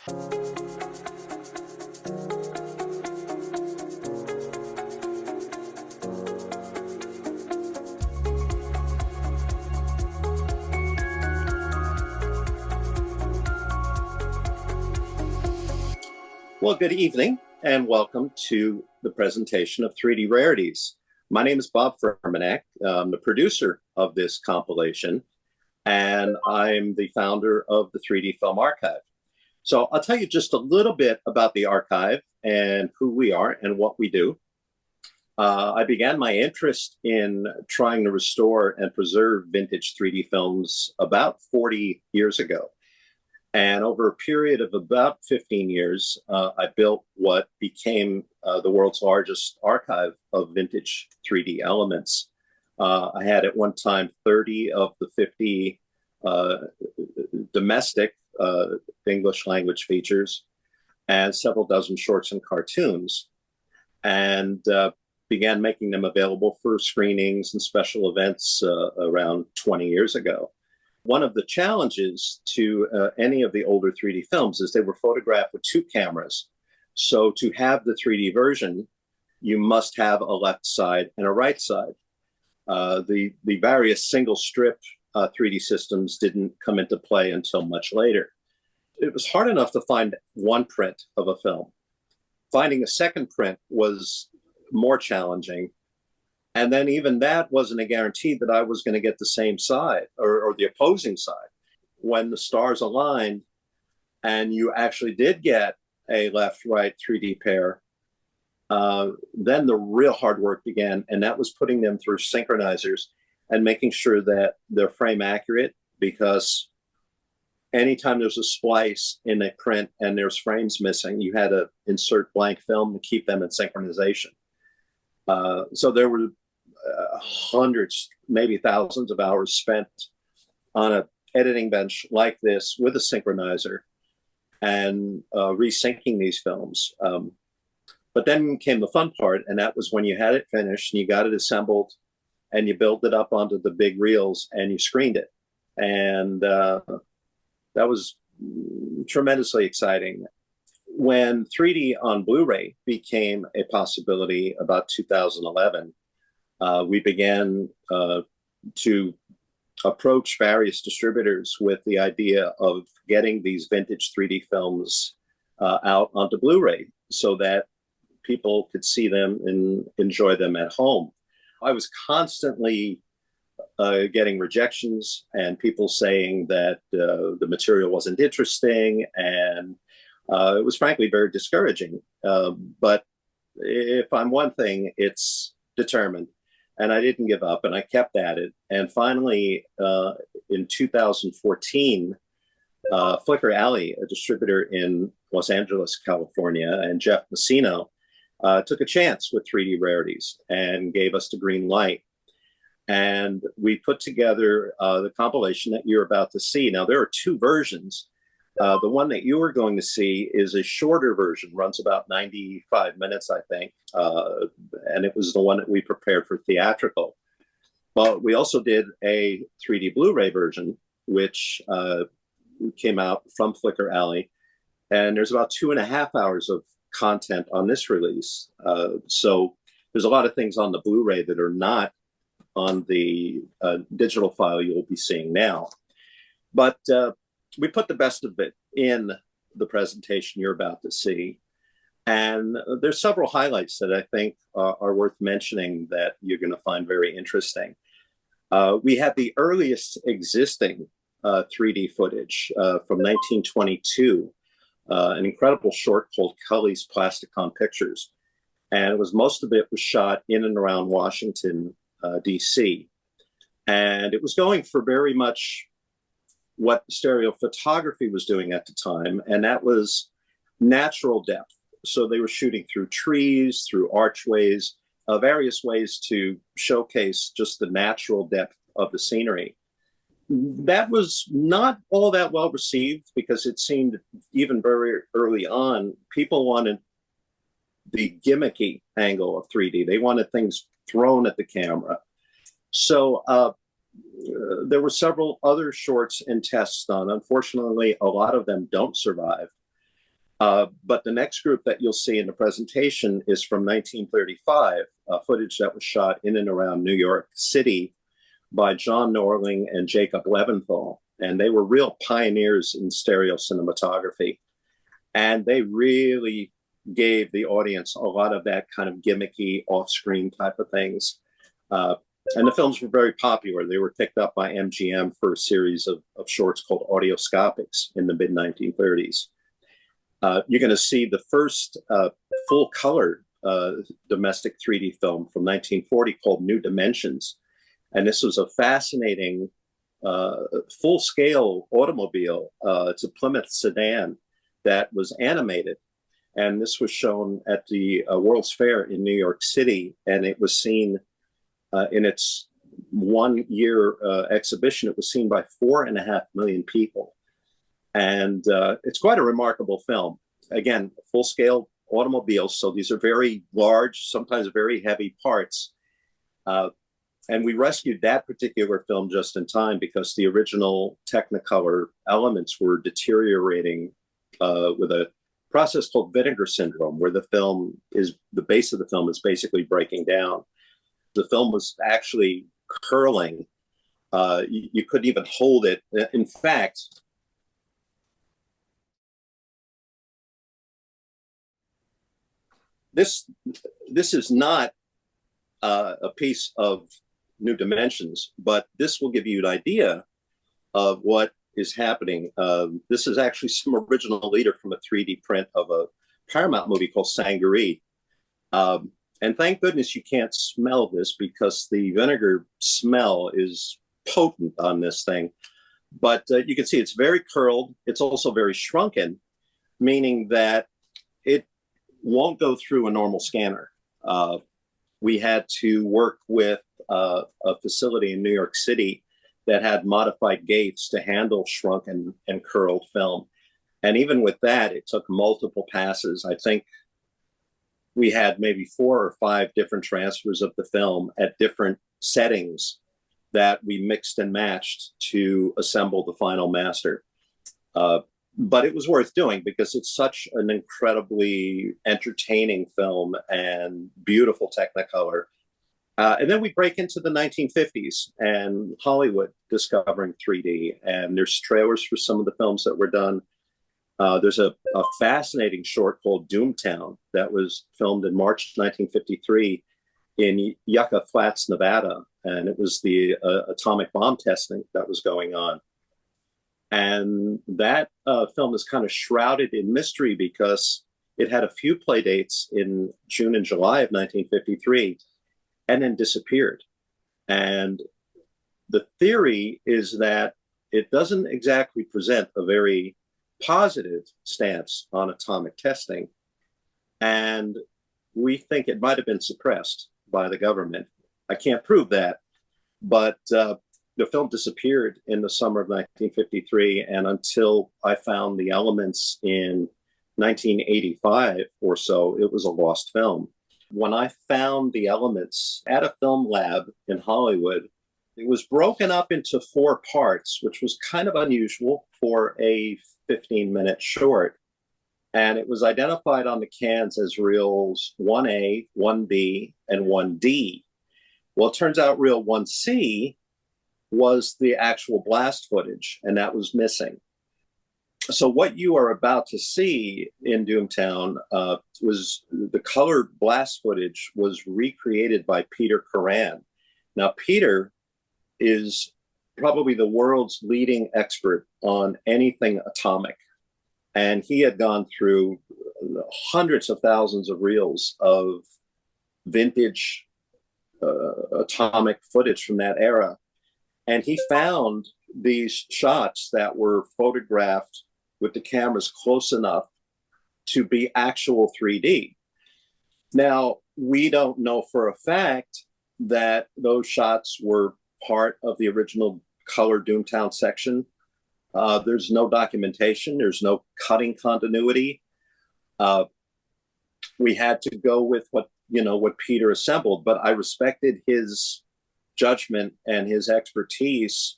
Well, good evening and welcome to the presentation of 3D Rarities. My name is Bob Furmanek. I'm the producer of this compilation, and I'm the founder of the 3D Film Archive. So I'll tell you just a little bit about the archive and who we are and what we do. I began my interest in trying to restore and preserve vintage 3D films about 40 years ago. And over a period of about 15 years, I built what became the world's largest archive of vintage 3D elements. I had at one time 30 of the 50 domestic English language features and several dozen shorts and cartoons, and began making them available for screenings and special events around 20 years ago. One of the challenges to any of the older 3D films is they were photographed with two cameras. So to have the 3D version, you must have a left side and a right side. The various single strip 3D systems didn't come into play until much later. It was hard enough to find one print of a film. Finding a second print was more challenging. And then even that wasn't a guarantee that I was going to get the same side or the opposing side. When the stars aligned and you actually did get a left-right 3D pair, then the real hard work began, and that was putting them through synchronizers and making sure that they're frame accurate, because anytime there's a splice in a print and there's frames missing, you had to insert blank film to keep them in synchronization. So there were hundreds, maybe thousands of hours spent on an editing bench like this with a synchronizer and resyncing these films. But then came the fun part, and that was when you had it finished and you got it assembled and you built it up onto the big reels and you screened it. And that was tremendously exciting. When 3D on Blu-ray became a possibility about 2011, we began to approach various distributors with the idea of getting these vintage 3D films out onto Blu-ray so that people could see them and enjoy them at home. I was constantly getting rejections and people saying that the material wasn't interesting, and it was frankly very discouraging. But if I'm one thing, it's determined. And I didn't give up, and I kept at it. And finally, in 2014, Flickr Alley, a distributor in Los Angeles, California, and Jeff Messino took a chance with 3D Rarities and gave us the green light. And we put together the compilation that you're about to see. Now, there are two versions. The one that you are going to see is a shorter version, runs about 95 minutes, I think. And it was the one that we prepared for theatrical. But we also did a 3D Blu-ray version, which came out from Flickr Alley. And there's about 2.5 hours of content on this release. So there's a lot of things on the Blu-ray that are not on the digital file you'll be seeing now. But we put the best of it in the presentation you're about to see. And there's several highlights that I think are worth mentioning that you're going to find very interesting. We had the earliest existing 3D footage from 1922, an incredible short called Cully's Plasticon Pictures. And most of it was shot in and around Washington, D.C. And it was going for very much what stereophotography was doing at the time, and that was natural depth. So they were shooting through trees, through archways, various ways to showcase just the natural depth of the scenery. That was not all that well received, because it seemed even very early on, people wanted the gimmicky angle of 3D. They wanted things thrown at the camera. So there were several other shorts and tests done. Unfortunately, a lot of them don't survive. But the next group that you'll see in the presentation is from 1935, footage that was shot in and around New York City by John Norling and Jacob Leventhal. And they were real pioneers in stereo cinematography. And they really gave the audience a lot of that kind of gimmicky off-screen type of things. And the films were very popular. They were picked up by MGM for a series of shorts called Audioscopics in the mid-1930s. You're going to see the first full-color domestic 3D film from 1940 called New Dimensions. And this was a fascinating full-scale automobile. It's a Plymouth sedan that was animated. And this was shown at the World's Fair in New York City. And it was seen in its one-year exhibition. It was seen by 4.5 million people. And it's quite a remarkable film. Again, full-scale automobiles. So these are very large, sometimes very heavy parts. And we rescued that particular film just in time because the original Technicolor elements were deteriorating with a process called vinegar syndrome, where the base of the film is basically breaking down. The film was actually curling. You couldn't even hold it. In fact, this is not a piece of New Dimensions, but this will give you an idea of what is happening. This is actually some original leader from a 3D print of a Paramount movie called Sangaree. And thank goodness you can't smell this because the vinegar smell is potent on this thing. But you can see it's very curled. It's also very shrunken, meaning that it won't go through a normal scanner. We had to work with a facility in New York City that had modified gates to handle shrunken and curled film. And even with that, it took multiple passes. I think we had maybe 4 or 5 different transfers of the film at different settings that we mixed and matched to assemble the final master. But it was worth doing because it's such an incredibly entertaining film and beautiful Technicolor. And then we break into the 1950s and Hollywood discovering 3D. And there's trailers for some of the films that were done. There's a fascinating short called Doomtown that was filmed in March 1953 in Yucca Flats, Nevada. And it was the atomic bomb testing that was going on. And that film is kind of shrouded in mystery because it had a few play dates in June and July of 1953 and then disappeared. And the theory is that it doesn't exactly present a very positive stance on atomic testing. And we think it might have been suppressed by the government. I can't prove that, but the film disappeared in the summer of 1953, and until I found the elements in 1985 or so, it was a lost film. When I found the elements at a film lab in Hollywood, it was broken up into 4 parts, which was kind of unusual for a 15-minute short. And it was identified on the cans as reels 1A, 1B, and 1D. Well, it turns out reel 1C was the actual blast footage, and that was missing. So what you are about to see in Doomtown was the colored blast footage was recreated by Peter Curran. Now, Peter is probably the world's leading expert on anything atomic. And he had gone through hundreds of thousands of reels of vintage atomic footage from that era. And he found these shots that were photographed with the cameras close enough to be actual 3D. Now, we don't know for a fact that those shots were part of the original color Doomtown section. There's no documentation. There's no cutting continuity. We had to go with what Peter assembled, but I respected his judgment and his expertise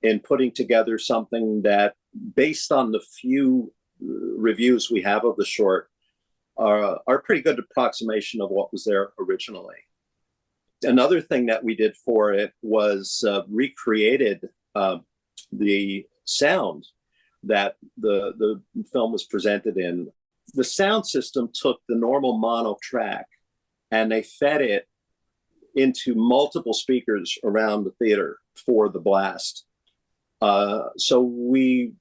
in putting together something that, based on the few reviews we have of the short are a pretty good approximation of what was there originally. Another thing that we did for it was recreated the sound that the film was presented in. The sound system took the normal mono track and they fed it into multiple speakers around the theater for the blast. So we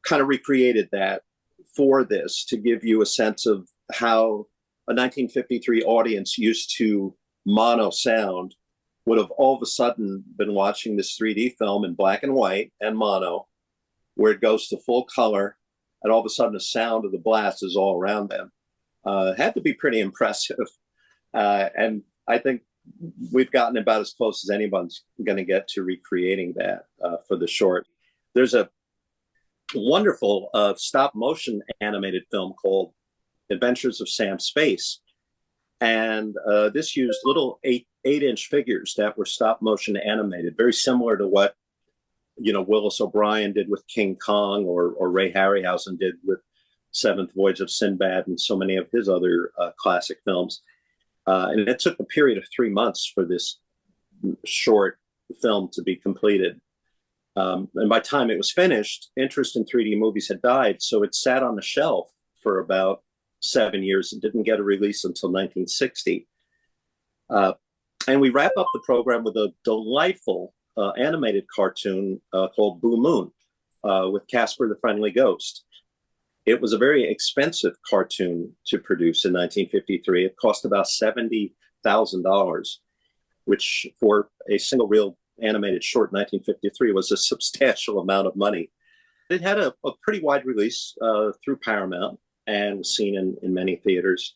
kind of recreated that for this to give you a sense of how a 1953 audience used to mono sound would have all of a sudden been watching this 3D film in black and white and mono, where it goes to full color, and all of a sudden the sound of the blast is all around them. It had to be pretty impressive. And I think we've gotten about as close as anyone's going to get to recreating that for the short. There's a wonderful stop motion animated film called Adventures of Sam Space. And this used little 8-inch figures that were stop motion animated, very similar to what, you know, Willis O'Brien did with King Kong, or Ray Harryhausen did with Seventh Voyage of Sinbad and so many of his other classic films. And it took a period of 3 months for this short film to be completed. And by the time it was finished, interest in 3D movies had died, so it sat on the shelf for about 7 years and didn't get a release until 1960. And we wrap up the program with a delightful animated cartoon called Blue Moon with Casper the Friendly Ghost. It was a very expensive cartoon to produce in 1953. It cost about $70,000, which for a single reel animated short in 1953 was a substantial amount of money. It had a pretty wide release through Paramount and was seen in many theaters.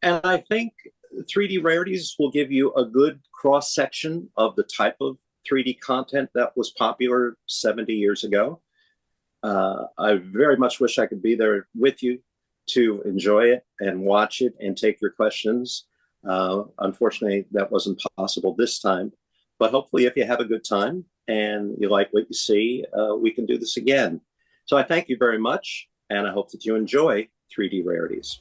And I think 3D Rarities will give you a good cross-section of the type of 3D content that was popular 70 years ago. I very much wish I could be there with you to enjoy it and watch it and take your questions. Unfortunately, that wasn't possible this time. But hopefully, if you have a good time and you like what you see, we can do this again. So I thank you very much, and I hope that you enjoy 3D Rarities.